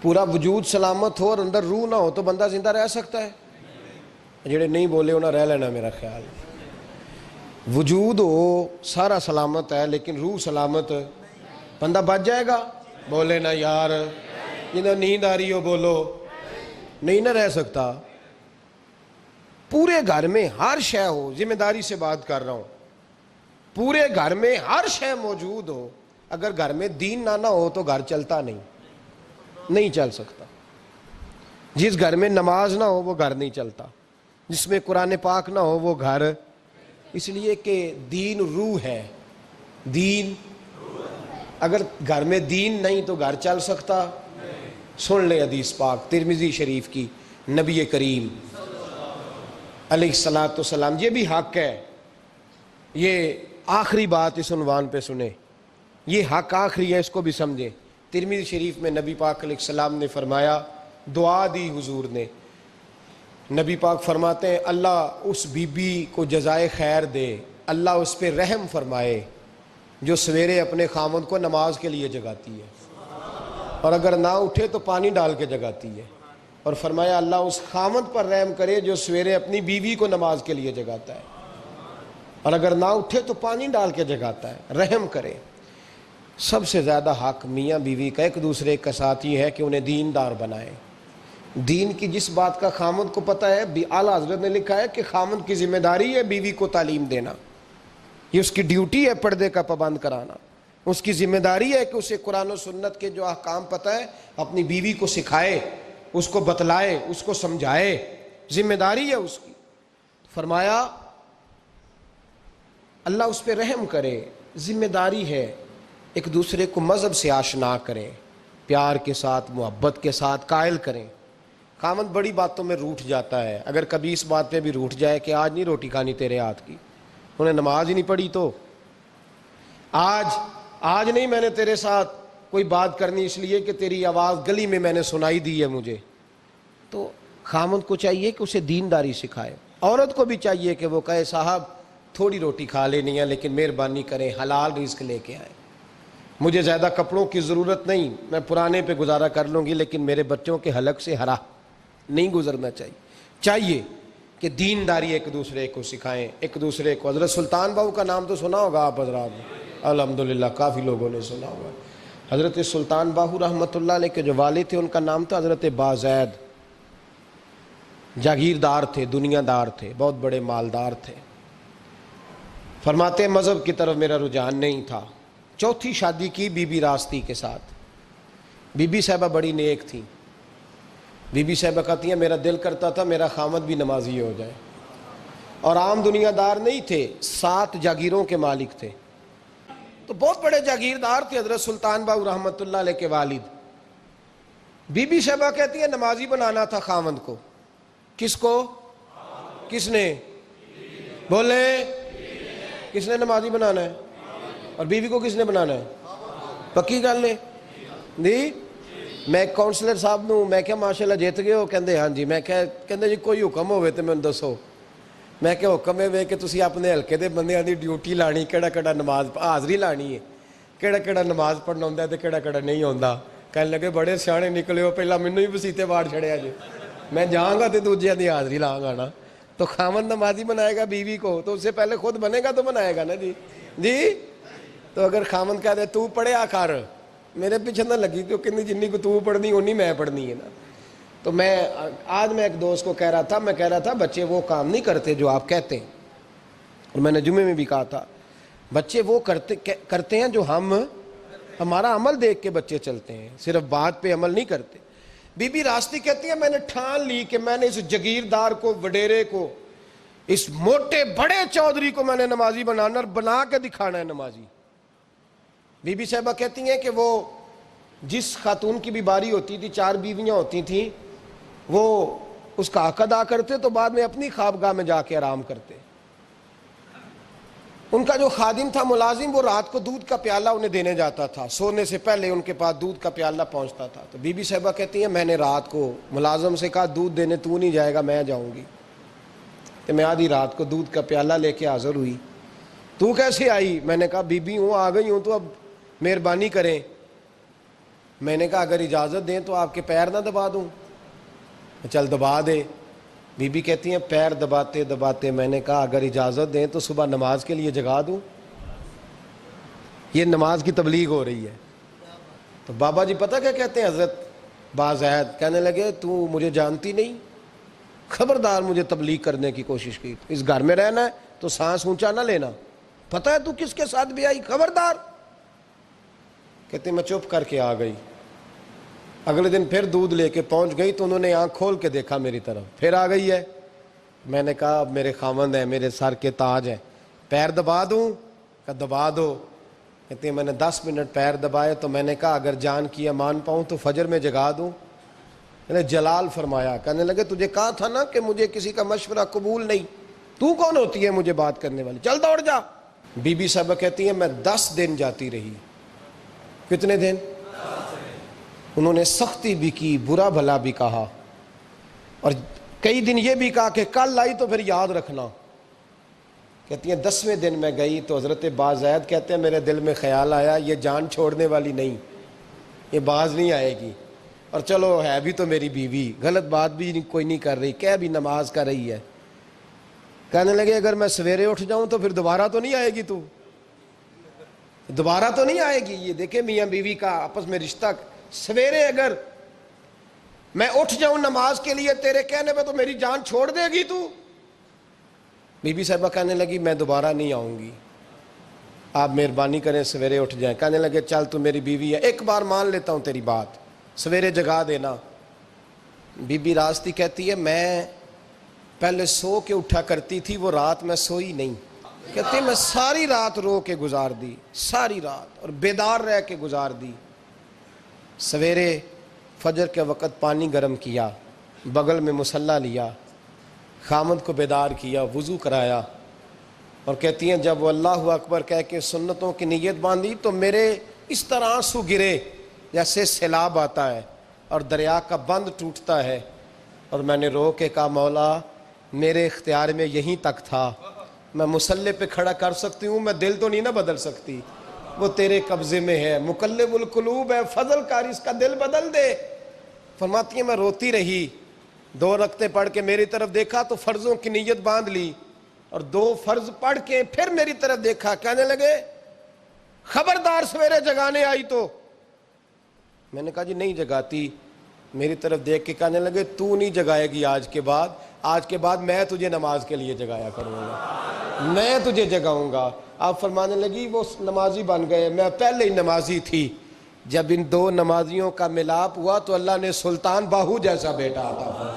پورا وجود سلامت ہو اور اندر روح نہ ہو تو بندہ زندہ رہ سکتا ہے؟ جڑے نہیں بولے انہیں رہ لینا میرا خیال. وجود ہو سارا سلامت ہے لیکن روح سلامت بندہ بچ جائے گا؟ بولے نا یار. جنہیں نیند آ رہی ہو بولو. نہیں نہ رہ سکتا. پورے گھر میں ہر شے ہو، ذمہ داری سے بات کر رہا ہوں، پورے گھر میں ہر شے موجود ہو، اگر گھر میں دین نہ ہو تو گھر چلتا نہیں چل سکتا. جس گھر میں نماز نہ ہو وہ گھر نہیں چلتا، جس میں قرآن پاک نہ ہو وہ گھر. اس لیے کہ دین روح ہے. دین اگر گھر میں دین نہیں تو گھر چل سکتا؟ سن لے حدیث پاک ترمذی شریف کی، نبی کریم علیہ الصلوۃ والسلام. یہ بھی حق ہے. یہ آخری بات اس عنوان پہ سنیں، یہ حق آخری ہے، اس کو بھی سمجھیں. ترمذی شریف میں نبی پاک علیہ السلام نے فرمایا، دعا دی حضور نے. نبی پاک فرماتے ہیں اللہ اس بی بی کو جزائے خیر دے، اللہ اس پہ رحم فرمائے جو سویرے اپنے خاوند کو نماز کے لیے جگاتی ہے اور اگر نہ اٹھے تو پانی ڈال کے جگاتی ہے. اور فرمایا اللہ اس خاوند پر رحم کرے جو سویرے اپنی بیوی کو نماز کے لیے جگاتا ہے اور اگر نہ اٹھے تو پانی ڈال کے جگاتا ہے. رحم کرے. سب سے زیادہ حق میاں بیوی کا ایک دوسرے کا ساتھ یہ ہے کہ انہیں دیندار بنائے. دین کی جس بات کا خاوند کو پتہ ہے، اعلیٰ حضرت نے لکھا ہے کہ خاوند کی ذمہ داری ہے بیوی کو تعلیم دینا. یہ اس کی ڈیوٹی ہے پردے کا پابند کرانا. اس کی ذمہ داری ہے کہ اسے قرآن و سنت کے جو احکام پتہ ہے اپنی بیوی کو سکھائے، اس کو بتلائے، اس کو سمجھائے. ذمہ داری ہے اس کی. فرمایا اللہ اس پہ رحم کرے. ذمہ داری ہے ایک دوسرے کو مذہب سے آشنا کریں، پیار کے ساتھ محبت کے ساتھ قائل کریں. خاوند بڑی باتوں میں روٹھ جاتا ہے، اگر کبھی اس بات پہ بھی روٹھ جائے کہ آج نہیں روٹی کھانی تیرے ہاتھ کی، انہیں نماز ہی نہیں پڑھی تو آج نہیں میں نے تیرے ساتھ کوئی بات کرنی اس لیے کہ تیری آواز گلی میں نے سنائی دی ہے مجھے. تو خاوند کو چاہیے کہ اسے دینداری سکھائے. عورت کو بھی چاہیے کہ وہ کہے صاحب تھوڑی روٹی کھا لینی ہے لیکن مہربانی کریں حلال رزق لے کے آئیں. مجھے زیادہ کپڑوں کی ضرورت نہیں، میں پرانے پہ گزارا کر لوں گی لیکن میرے بچوں کے حلق سے ہرا نہیں گزرنا چاہیے کہ دینداری ایک دوسرے کو سکھائیں، ایک دوسرے کو. حضرت سلطان باہو کا نام تو سنا ہوگا آپ حضرات نے، الحمدللہ کافی لوگوں نے سنا ہوگا. حضرت سلطان باہو رحمۃ اللہ علیہ کے جو والد تھے ان کا نام تھا حضرت بازید. جاگیردار تھے، دنیا دار تھے، بہت بڑے مالدار تھے. فرماتے مذہب کی طرف میرا رجحان نہیں تھا. چوتھی شادی کی بی بی راستی کے ساتھ. بی بی صاحبہ بڑی نیک تھی. بی بی صاحبہ کہتی ہیں میرا دل کرتا تھا میرا خامد بھی نمازی ہو جائے. اور عام دنیا دار نہیں تھے، 7 جاگیروں کے مالک تھے. تو بہت بڑے جاگیردار تھے حضرت سلطان باہو رحمۃ اللہ علیہ کے والد. بی بی صاحبہ کہتی ہیں نمازی بنانا تھا خامد کو. کس کو؟ کس نے؟ بولے کس نے نمازی بنانا ہے؟ اور بیوی کو کس نے بنانا ہے؟ پکی گل نے جی. میں ایک کونسلر صاحب نوں میں کہا ماشاءاللہ جیت گئے ہو؟ کہندے ہاں جی. میں کہندے جی کوئی حکم ہوئے تو مینوں دسو. میں کہ حکم ہے کہ تسی اپنے ہلکے دے بندیاں دی ڈیوٹی لانی، کیڑا نماز حاضری لانی ہے، کیڑا نماز پڑھنا ہوندا ہے تے کیڑا نہیں ہوندا. کہنے لگے بڑے سیانے نکلے ہو، پہلا مینوں ہی وسیتے واڑ چھڑیا جی. میں جاؤں گا تے دوجیاں دی حاضری لاں گا نا. تو خاوند نمازی بنائے گا بیوی کو تو اس سے پہلے خود بنے گا تو بنائے گا نا جی. تو اگر خاوند کہہ دے تو پڑھیا کر، میرے پیچھے نہ لگی کیونکہ جنی کو تو پڑھنی اونی میں پڑھنی ہے نا. تو آج میں ایک دوست کو کہہ رہا تھا بچے وہ کام نہیں کرتے جو آپ کہتے ہیں. اور میں نے جمعے میں بھی کہا تھا بچے وہ کرتے ہیں جو ہمارا عمل دیکھ کے بچے چلتے ہیں، صرف بات پہ عمل نہیں کرتے. بی بی راستی کہتی ہے میں نے ٹھان لی کہ میں نے اس جگیردار کو، وڈیرے کو، اس موٹے بڑے چودھری کو میں نے نمازی بنانا اور بنا کے دکھانا ہے نمازی. بی بی صاحبہ کہتی ہیں کہ وہ جس خاتون کی بھی باری ہوتی تھی، 4 بیویاں ہوتی تھیں، وہ اس کا حق ادا کرتے تو بعد میں اپنی خوابگاہ میں جا کے آرام کرتے. ان کا جو خادم تھا ملازم، وہ رات کو دودھ کا پیالہ انہیں دینے جاتا تھا، سونے سے پہلے ان کے پاس دودھ کا پیالہ پہنچتا تھا. تو بی بی صاحبہ کہتی ہیں میں نے رات کو ملازم سے کہا دودھ دینے تو نہیں جائے گا، میں جاؤں گی. تو میں آدھی رات کو دودھ کا پیالہ لے کے حاضر ہوئی. تو کیسے آئی؟ میں نے کہا بی بی ہوں، آ گئی ہوں تو اب مہربانی کریں. میں نے کہا اگر اجازت دیں تو آپ کے پیر نہ دبا دوں؟ چل دبا دے۔ بی بی کہتی ہیں پیر دباتے دباتے میں نے کہا اگر اجازت دیں تو صبح نماز کے لیے جگا دوں؟ یہ نماز کی تبلیغ ہو رہی ہے۔ تو بابا جی پتہ کیا کہتے ہیں حضرت بازید؟ کہنے لگے تو مجھے جانتی نہیں، خبردار مجھے تبلیغ کرنے کی کوشش کی، اس گھر میں رہنا ہے تو سانس اونچا نہ لینا، پتہ ہے تو کس کے ساتھ بھی آئی، خبردار۔ کہتے میں چپ کر کے آ گئی۔ اگلے دن پھر دودھ لے کے پہنچ گئی تو انہوں نے آنکھ کھول کے دیکھا میری طرف، پھر آ گئی ہے۔ میں نے کہا اب میرے خاوند ہیں، میرے سر کے تاج ہیں، پیر دبا دوں؟ کہ دبا دو۔ کہتے ہیں میں نے 10 منٹ پیر دبائے تو میں نے کہا اگر جان کی امان پاؤں تو فجر میں جگا دوں؟ میں نے جلال فرمایا، کہنے لگے تجھے کہا تھا نا کہ مجھے کسی کا مشورہ قبول نہیں، تو کون ہوتی ہے مجھے بات کرنے والی، چل دوڑ جا۔ بی بی صاحبہ کہتی ہیں میں 10 دن جاتی رہی۔ کتنے دن؟ انہوں نے سختی بھی کی، برا بھلا بھی کہا، اور کئی دن یہ بھی کہا کہ کل آئی تو پھر یاد رکھنا۔ کہتی ہیں 10ویں دن میں گئی تو حضرت بازید کہتے ہیں میرے دل میں خیال آیا یہ جان چھوڑنے والی نہیں، یہ باز نہیں آئے گی، اور چلو ہے بھی تو میری بیوی، غلط بات بھی کوئی نہیں کر رہی، کہہ بھی نماز کر رہی ہے۔ کہنے لگے اگر میں سویرے اٹھ جاؤں تو پھر دوبارہ تو نہیں آئے گی، تو دوبارہ تو نہیں آئے گی۔ یہ دیکھیں میاں بیوی کا آپس میں رشتہ، سویرے اگر میں اٹھ جاؤں نماز کے لیے تیرے کہنے پہ تو میری جان چھوڑ دے گی تو؟ بی بی صاحبہ کہنے لگی میں دوبارہ نہیں آؤں گی، آپ مہربانی کریں سویرے اٹھ جائیں۔ کہنے لگے چل تو میری بیوی ہے، ایک بار مان لیتا ہوں تیری بات، سویرے جگا دینا۔ بی بی راستی کہتی ہے میں پہلے سو کے اٹھا کرتی تھی، وہ رات میں سوئی نہیں، کہتی ہے میں ساری رات رو کے گزار دی، ساری رات، اور بیدار رہ کے گزار دی۔ سویرے فجر کے وقت پانی گرم کیا، بغل میں مصلی لیا، خامد کو بیدار کیا، وضو کرایا، اور کہتی ہیں جب وہ اللہ اکبر کہہ کے سنتوں کی نیت باندھی تو میرے اس طرح آنسو گرے جیسے سیلاب آتا ہے اور دریا کا بند ٹوٹتا ہے، اور میں نے رو کے کہا مولا میرے اختیار میں یہیں تک تھا، میں مصلی پہ کھڑا کر سکتی ہوں، میں دل تو نہیں نہ بدل سکتی، وہ تیرے قبضے میں ہے، مقلب القلوب ہے، فضل کار اس کا دل بدل دے۔ فرماتی ہیں میں روتی رہی، 2 رکعتیں پڑھ کے میری طرف دیکھا تو فرضوں کی نیت باندھ لی، اور 2 فرض پڑھ کے پھر میری طرف دیکھا، کہنے لگے خبردار سویرے جگانے آئی تو؟ میں نے کہا جی نہیں جگاتی۔ میری طرف دیکھ کے کہنے لگے تو نہیں جگائے گی آج کے بعد میں تجھے نماز کے لیے جگایا کروں گا، میں تجھے جگاؤں گا۔ آپ فرمانے لگی وہ نمازی بن گئے، میں پہلے ہی نمازی تھی، جب ان 2 نمازیوں کا ملاپ ہوا تو اللہ نے سلطان باہو جیسا بیٹا عطا فرمایا۔